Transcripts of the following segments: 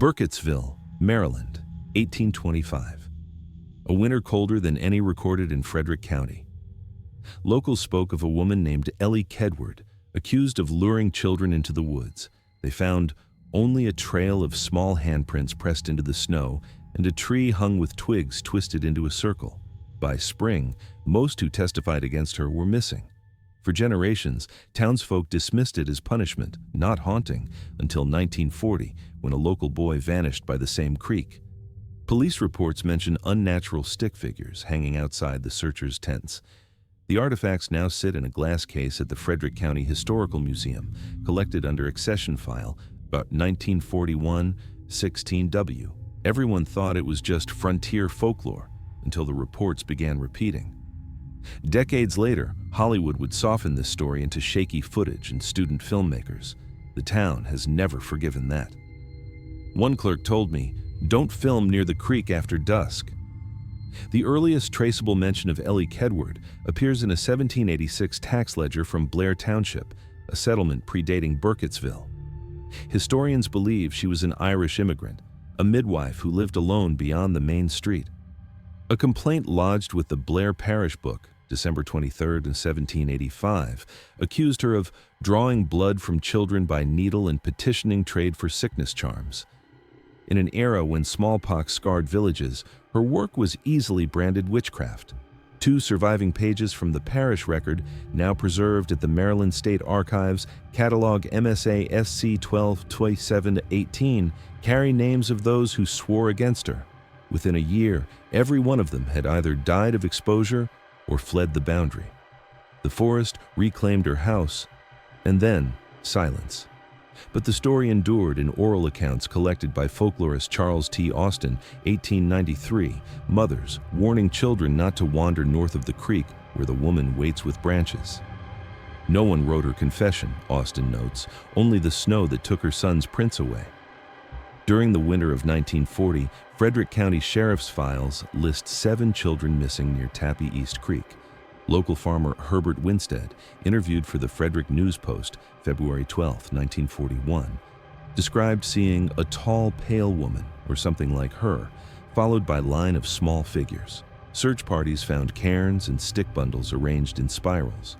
Burkittsville, Maryland, 1825. A winter colder than any recorded in Frederick County. Locals spoke of a woman named Elly Kedward, accused of luring children into the woods. They found only a trail of small handprints pressed into the snow and a tree hung with twigs twisted into a circle. By spring, most who testified against her were missing. For generations, townsfolk dismissed it as punishment, not haunting, until 1940, when a local boy vanished by the same creek. Police reports mention unnatural stick figures hanging outside the searchers' tents. The artifacts now sit in a glass case at the Frederick County Historical Museum, collected under accession file about 1941 16W. Everyone thought it was just frontier folklore until the reports began repeating. Decades later, Hollywood would soften this story into shaky footage and student filmmakers. The town has never forgiven that. One clerk told me, "Don't film near the creek after dusk." The earliest traceable mention of Elly Kedward appears in a 1786 tax ledger from Blair Township, a settlement predating Burkittsville. Historians believe she was an Irish immigrant, a midwife who lived alone beyond the main street. A complaint lodged with the Blair Parish Book, December 23, 1785, accused her of drawing blood from children by needle and petitioning trade for sickness charms. In an era when smallpox scarred villages, her work was easily branded witchcraft. Two surviving pages from the parish record, now preserved at the Maryland State Archives, catalog MSA SC 122718, carry names of those who swore against her. Within a year, every one of them had either died of exposure or fled the boundary. The forest reclaimed her house, and then silence. But the story endured in oral accounts collected by folklorist Charles T. Austin, 1893, mothers warning children not to wander north of the creek where the woman waits with branches. No one wrote her confession, Austin notes, only the snow that took her son's prints away. During the winter of 1940, Frederick County Sheriff's files list 7 children missing near Tappy East Creek. Local farmer Herbert Winstead, interviewed for the Frederick News Post, February 12, 1941, described seeing a tall, pale woman, or something like her, followed by a line of small figures. Search parties found cairns and stick bundles arranged in spirals.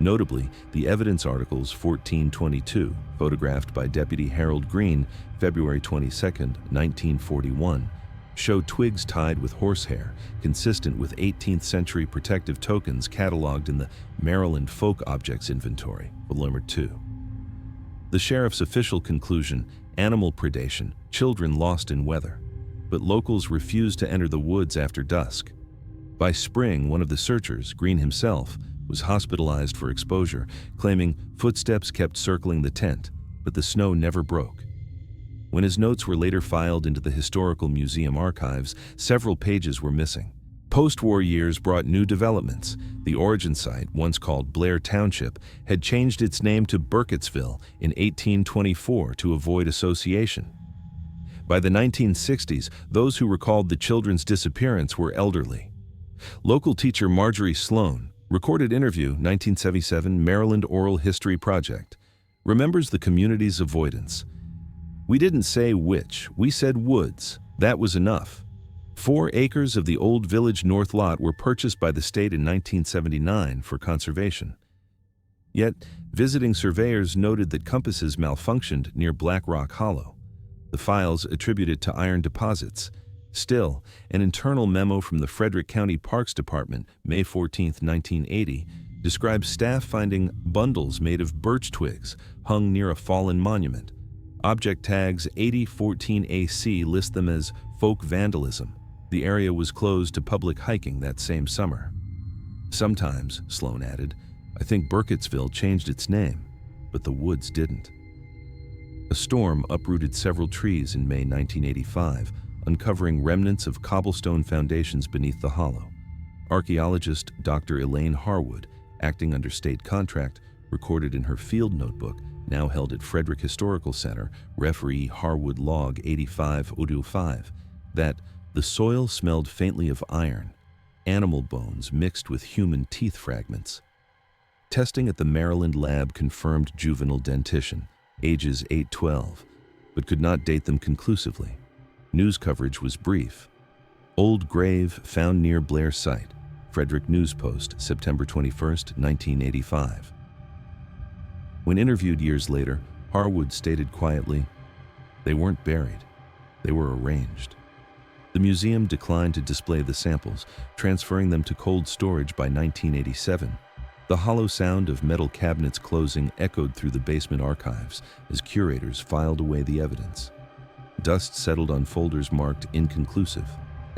Notably, the evidence articles 1422, photographed by Deputy Harold Green, February 22, 1941, show twigs tied with horsehair, consistent with 18th century protective tokens cataloged in the Maryland Folk Objects Inventory, Volume 2. The sheriff's official conclusion, animal predation, children lost in weather. But locals refused to enter the woods after dusk. By spring, one of the searchers, Green himself, was hospitalized for exposure, claiming footsteps kept circling the tent, but the snow never broke. When his notes were later filed into the Historical Museum archives, several pages were missing. Post-war years brought new developments. The origin site, once called Blair Township, had changed its name to Burkittsville in 1824 to avoid association. By the 1960s, those who recalled the children's disappearance were elderly. Local teacher Marjorie Sloan, recorded interview 1977 Maryland Oral History Project, remembers the community's avoidance. "We didn't say which, we said woods. That was enough. 4 acres of the old village north lot were purchased by the state in 1979 for conservation. Yet, visiting surveyors noted that compasses malfunctioned near Black Rock Hollow. The files attribute it to iron deposits. Still, an internal memo from the Frederick County Parks Department, May 14, 1980, describes staff finding bundles made of birch twigs hung near a fallen monument. Object tags 8014AC list them as folk vandalism. The area was closed to public hiking that same summer. Sometimes, Sloan added, I think Burkittsville changed its name, but the woods didn't. A storm uprooted several trees in May 1985, uncovering remnants of cobblestone foundations beneath the hollow. Archaeologist Dr. Elaine Harwood, acting under state contract, recorded in her field notebook, now held at Frederick Historical Center, referee Harwood Log 85-05, that the soil smelled faintly of iron, animal bones mixed with human teeth fragments. Testing at the Maryland lab confirmed juvenile dentition, ages 8-12, but could not date them conclusively. News coverage was brief. Old grave found near Blair site. Frederick News Post, September 21, 1985. When interviewed years later, Harwood stated quietly, "They weren't buried. They were arranged." The museum declined to display the samples, transferring them to cold storage by 1987. The hollow sound of metal cabinets closing echoed through the basement archives as curators filed away the evidence. Dust settled on folders marked inconclusive.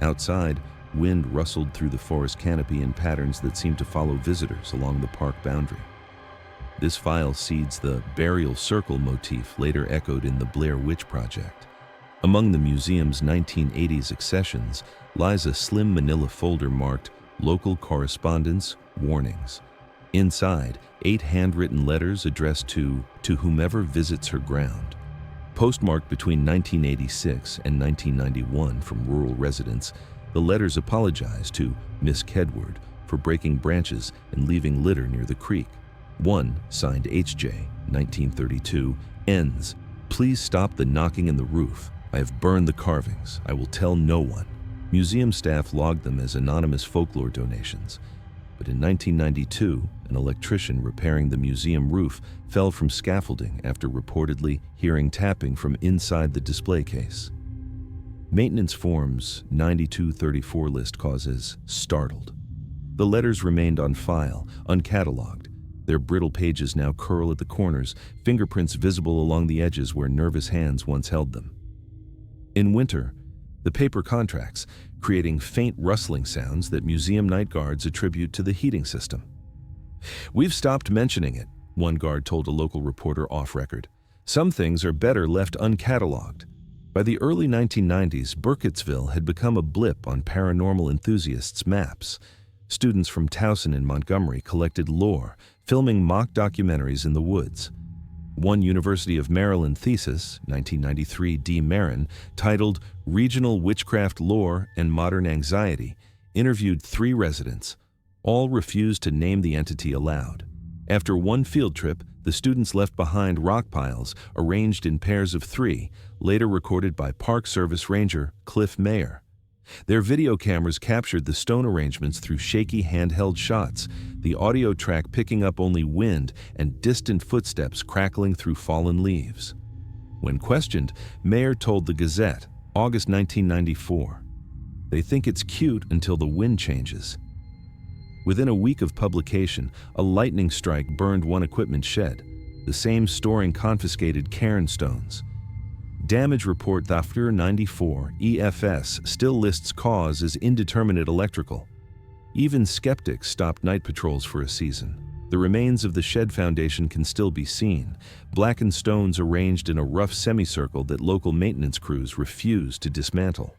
Outside, wind rustled through the forest canopy in patterns that seemed to follow visitors along the park boundary. This file seeds the burial circle motif later echoed in the Blair Witch Project. Among the museum's 1980s accessions lies a slim manila folder marked Local Correspondence Warnings. Inside, 8 handwritten letters addressed to whomever visits her ground. Postmarked between 1986 and 1991 from rural residents, the letters apologized to Miss Kedward for breaking branches and leaving litter near the creek. One, signed H.J., 1932, ends, "Please stop the knocking in the roof. I have burned the carvings. I will tell no one." Museum staff logged them as anonymous folklore donations. But in 1992, an electrician repairing the museum roof fell from scaffolding after reportedly hearing tapping from inside the display case. Maintenance Forms 9234 list causes startled. The letters remained on file, uncatalogued. Their brittle pages now curl at the corners, fingerprints visible along the edges where nervous hands once held them. In winter, the paper contracts, creating faint rustling sounds that museum night guards attribute to the heating system. "We've stopped mentioning it," one guard told a local reporter off-record. "Some things are better left uncatalogued." By the early 1990s, Burkittsville had become a blip on paranormal enthusiasts' maps. Students from Towson and Montgomery collected lore, filming mock documentaries in the woods. One University of Maryland thesis, 1993 D. Marin, titled Regional Witchcraft Lore and Modern Anxiety, interviewed 3 residents. All refused to name the entity aloud. After one field trip, the students left behind rock piles arranged in pairs of 3, later recorded by Park Service Ranger Cliff Mayer. Their video cameras captured the stone arrangements through shaky handheld shots, the audio track picking up only wind and distant footsteps crackling through fallen leaves. When questioned, Mayer told the Gazette, August 1994, "They think it's cute until the wind changes." Within a week of publication, a lightning strike burned one equipment shed, the same storing confiscated cairn stones. Damage report Thafir 94 EFS still lists cause as indeterminate electrical. Even skeptics stopped night patrols for a season. The remains of the shed foundation can still be seen, blackened stones arranged in a rough semicircle that local maintenance crews refused to dismantle.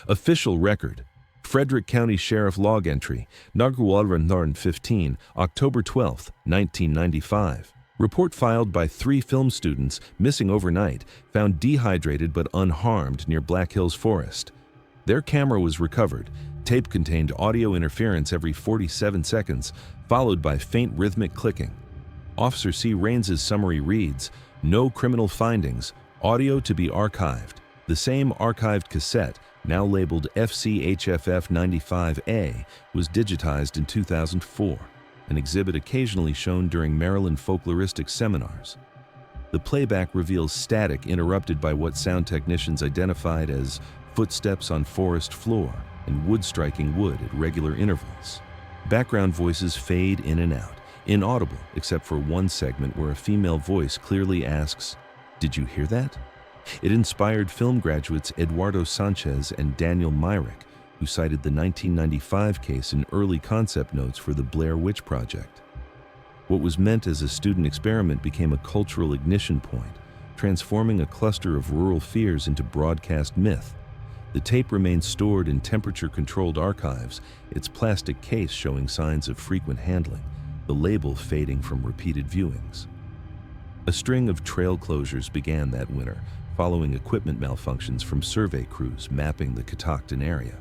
Official record: Frederick County Sheriff log entry, Nagualran 15, October 12, 1995. Report filed by 3 film students missing overnight, found dehydrated but unharmed near Black Hills Forest. Their camera was recovered. Tape contained audio interference every 47 seconds, followed by faint rhythmic clicking. Officer C. Raines's summary reads, "No criminal findings, audio to be archived." The same archived cassette, now labeled FCHFF 95A, was digitized in 2004. An exhibit occasionally shown during Maryland folkloristic seminars. The playback reveals static interrupted by what sound technicians identified as footsteps on forest floor and wood striking wood at regular intervals. Background voices fade in and out, inaudible except for one segment where a female voice clearly asks, "Did you hear that?" It inspired film graduates Eduardo Sanchez and Daniel Myrick, who cited the 1995 case in early concept notes for the Blair Witch Project. What was meant as a student experiment became a cultural ignition point, transforming a cluster of rural fears into broadcast myth. The tape remains stored in temperature-controlled archives, its plastic case showing signs of frequent handling, the label fading from repeated viewings. A string of trail closures began that winter, following equipment malfunctions from survey crews mapping the Catoctin area.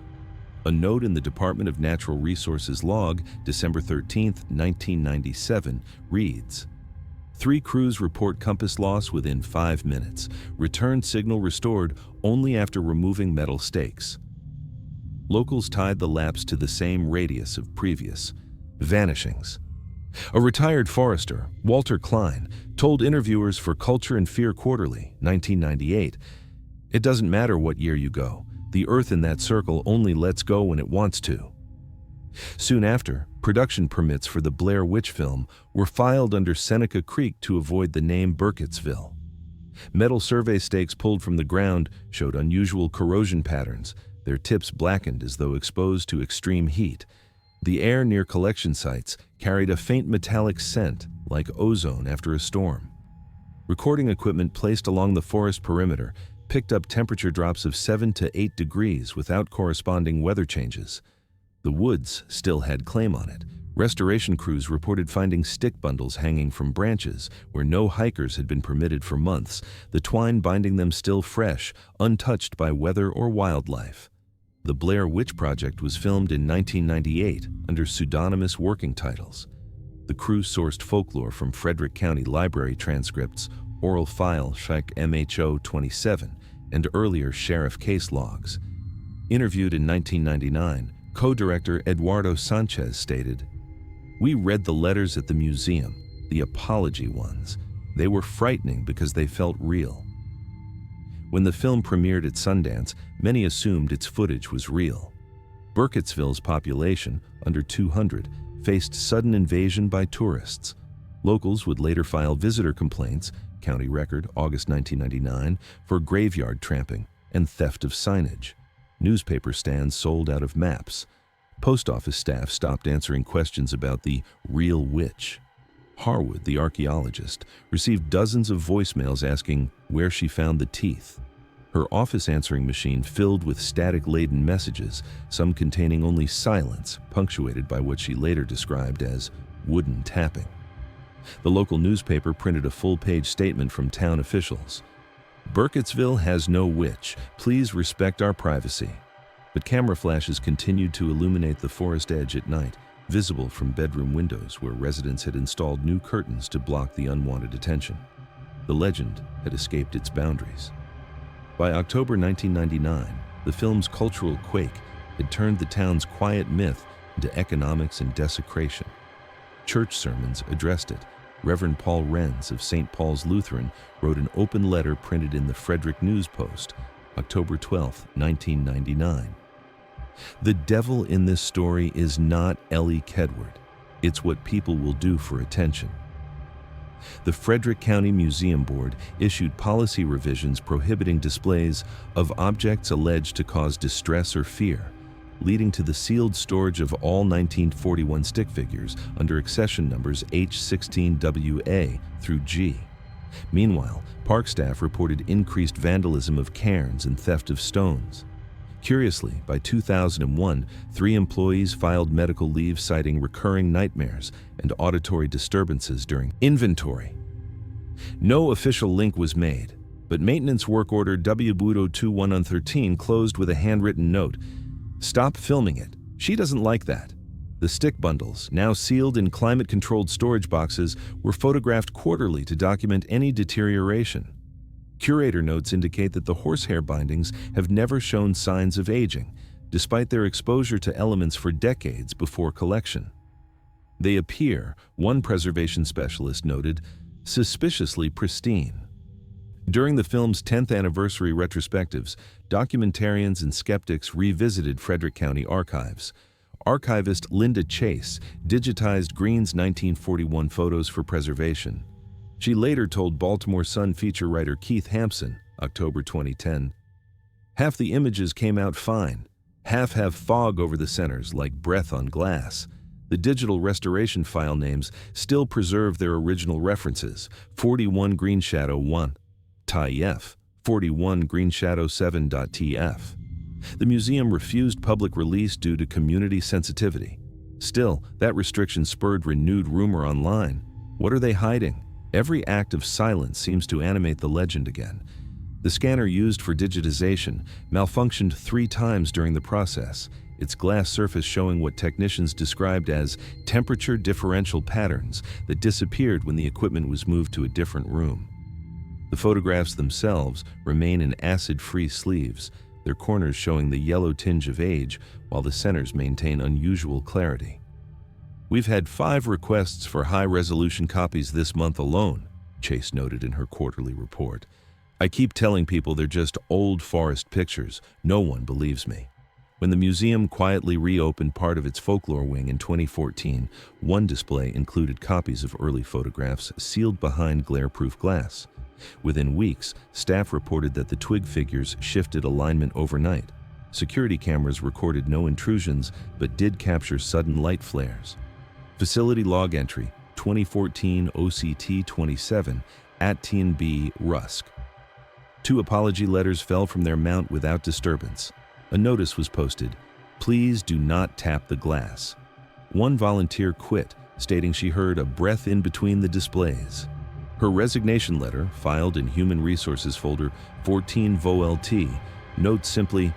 A note in the Department of Natural Resources log, December 13, 1997, reads, 3 crews report compass loss within 5 minutes. Return signal restored only after removing metal stakes. Locals tied the lapse to the same radius of previous vanishings. A retired forester, Walter Klein, told interviewers for Culture and Fear Quarterly, 1998, "It doesn't matter what year you go. The Earth in that circle only lets go when it wants to." Soon after, production permits for the Blair Witch film were filed under Seneca Creek to avoid the name Burkittsville. Metal survey stakes pulled from the ground showed unusual corrosion patterns, their tips blackened as though exposed to extreme heat. The air near collection sites carried a faint metallic scent, like ozone after a storm. Recording equipment placed along the forest perimeter picked up temperature drops of 7 to 8 degrees without corresponding weather changes. The woods still had claim on it. Restoration crews reported finding stick bundles hanging from branches where no hikers had been permitted for months, the twine binding them still fresh, untouched by weather or wildlife. The Blair Witch Project was filmed in 1998 under pseudonymous working titles. The crew sourced folklore from Frederick County Library transcripts, oral file Scheck MHO 27, and earlier sheriff case logs. Interviewed in 1999, co-director Eduardo Sanchez stated, "We read the letters at the museum, the apology ones. They were frightening because they felt real." When the film premiered at Sundance, many assumed its footage was real. Burkittsville's population, under 200, faced sudden invasion by tourists. Locals would later file visitor complaints, County Record, August 1999, for graveyard tramping and theft of signage. Newspaper stands sold out of maps. Post office staff stopped answering questions about the real witch. Harwood, the archaeologist, received dozens of voicemails asking where she found the teeth. Her office answering machine filled with static-laden messages, some containing only silence, punctuated by what she later described as wooden tapping. The local newspaper printed a full-page statement from town officials. "Burkittsville has no witch. Please respect our privacy." But camera flashes continued to illuminate the forest edge at night, visible from bedroom windows where residents had installed new curtains to block the unwanted attention. The legend had escaped its boundaries. By October 1999, the film's cultural quake had turned the town's quiet myth into economics and desecration. Church sermons addressed it. Reverend Paul Renz of St. Paul's Lutheran wrote an open letter printed in the Frederick News Post, October 12, 1999. The devil in this story is not Elly Kedward. It's what people will do for attention. The Frederick County Museum Board issued policy revisions prohibiting displays of objects alleged to cause distress or fear, leading to the sealed storage of all 1941 stick figures under accession numbers H16WA through G. Meanwhile, park staff reported increased vandalism of cairns and theft of stones. Curiously, by 2001, 3 employees filed medical leave citing recurring nightmares and auditory disturbances during inventory. No official link was made, but maintenance work order W-2113 closed with a handwritten note, "Stop filming it. She doesn't like that." The stick bundles, now sealed in climate-controlled storage boxes, were photographed quarterly to document any deterioration. Curator notes indicate that the horsehair bindings have never shown signs of aging, despite their exposure to elements for decades before collection. They appear, one preservation specialist noted, suspiciously pristine. During the film's 10th anniversary retrospectives, documentarians and skeptics revisited Frederick County archives. Archivist Linda Chase digitized Green's 1941 photos for preservation. She later told Baltimore Sun feature writer Keith Hampson, October 2010, "Half the images came out fine. Half have fog over the centers like breath on glass. The digital restoration file names still preserve their original references, 41 Green Shadow 1, TIF, 41 Green Shadow 7.tf. The museum refused public release due to community sensitivity. Still, that restriction spurred renewed rumor online. What are they hiding? Every act of silence seems to animate the legend again. The scanner used for digitization malfunctioned 3 times during the process. its glass surface showing what technicians described as temperature differential patterns that disappeared when the equipment was moved to a different room. The photographs themselves remain in acid-free sleeves, their corners showing the yellow tinge of age while the centers maintain unusual clarity. "We've had 5 requests for high-resolution copies this month alone," Chase noted in her quarterly report. "I keep telling people they're just old forest pictures. No one believes me." When the museum quietly reopened part of its folklore wing in 2014, one display included copies of early photographs sealed behind glare-proof glass. Within weeks, staff reported that the twig figures shifted alignment overnight. Security cameras recorded no intrusions, but did capture sudden light flares. Facility log entry, 2014 OCT 27, @TNB Rusk. 2 apology letters fell from their mount without disturbance. A notice was posted, "Please do not tap the glass." One volunteer quit, stating she heard a breath in between the displays. Her resignation letter, filed in Human Resources folder 14 VOLT, notes simply,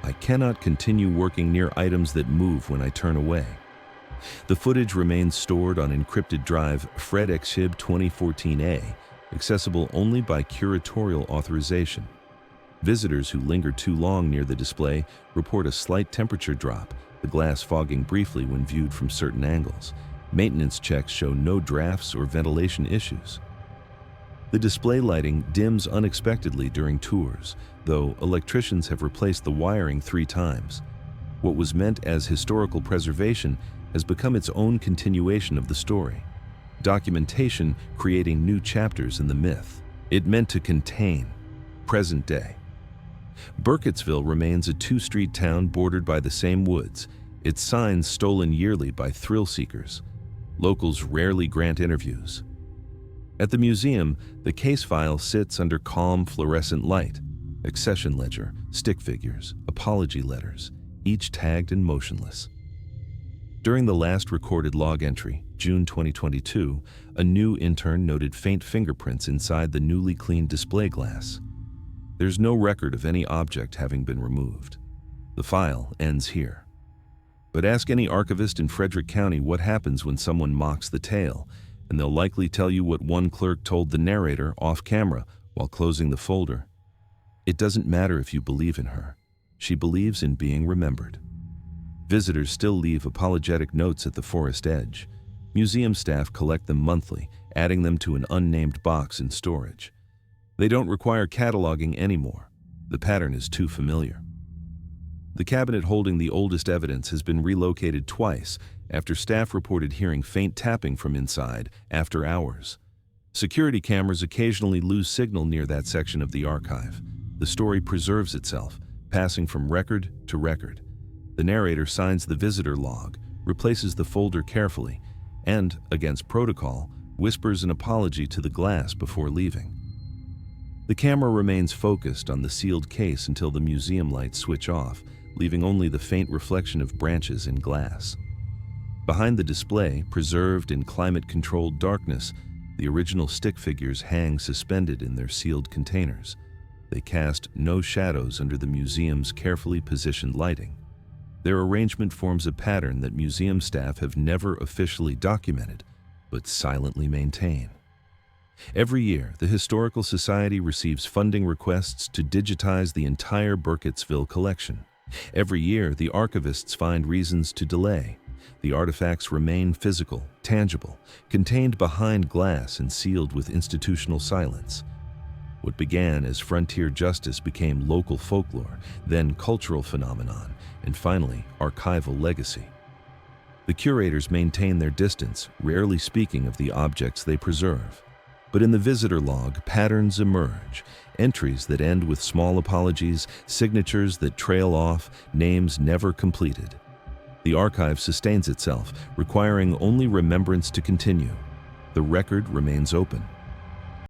"I cannot continue working near items that move when I turn away." The footage remains stored on encrypted drive Fred Exhib 2014A, accessible only by curatorial authorization. Visitors who linger too long near the display report a slight temperature drop, the glass fogging briefly when viewed from certain angles. Maintenance checks show no drafts or ventilation issues. The display lighting dims unexpectedly during tours, though electricians have replaced the wiring 3 times. What was meant as historical preservation has become its own continuation of the story. Documentation creating new chapters in the myth. It meant to contain. Present day. Burkittsville remains a 2-street town bordered by the same woods, its signs stolen yearly by thrill seekers. Locals rarely grant interviews. At the museum, the case file sits under calm fluorescent light. Accession ledger, stick figures, apology letters, each tagged and motionless. During the last recorded log entry, June 2022, a new intern noted faint fingerprints inside the newly cleaned display glass. There's no record of any object having been removed. The file ends here. But ask any archivist in Frederick County what happens when someone mocks the tale, and they'll likely tell you what one clerk told the narrator off camera while closing the folder. It doesn't matter if you believe in her. She believes in being remembered. Visitors still leave apologetic notes at the forest edge. Museum staff collect them monthly, adding them to an unnamed box in storage. They don't require cataloging anymore. The pattern is too familiar. The cabinet holding the oldest evidence has been relocated twice after staff reported hearing faint tapping from inside after hours. Security cameras occasionally lose signal near that section of the archive. The story preserves itself, passing from record to record. The narrator signs the visitor log, replaces the folder carefully, and, against protocol, whispers an apology to the glass before leaving. The camera remains focused on the sealed case until the museum lights switch off, leaving only the faint reflection of branches in glass. Behind the display, preserved in climate-controlled darkness, the original stick figures hang suspended in their sealed containers. They cast no shadows under the museum's carefully positioned lighting. Their arrangement forms a pattern that museum staff have never officially documented, but silently maintain. Every year, the Historical Society receives funding requests to digitize the entire Burkittsville collection. Every year, the archivists find reasons to delay. The artifacts remain physical, tangible, contained behind glass and sealed with institutional silence. What began as frontier justice became local folklore, then cultural phenomenon, and finally, archival legacy. The curators maintain their distance, rarely speaking of the objects they preserve. But in the visitor log, patterns emerge, entries that end with small apologies, signatures that trail off, names never completed. The archive sustains itself, requiring only remembrance to continue. The record remains open.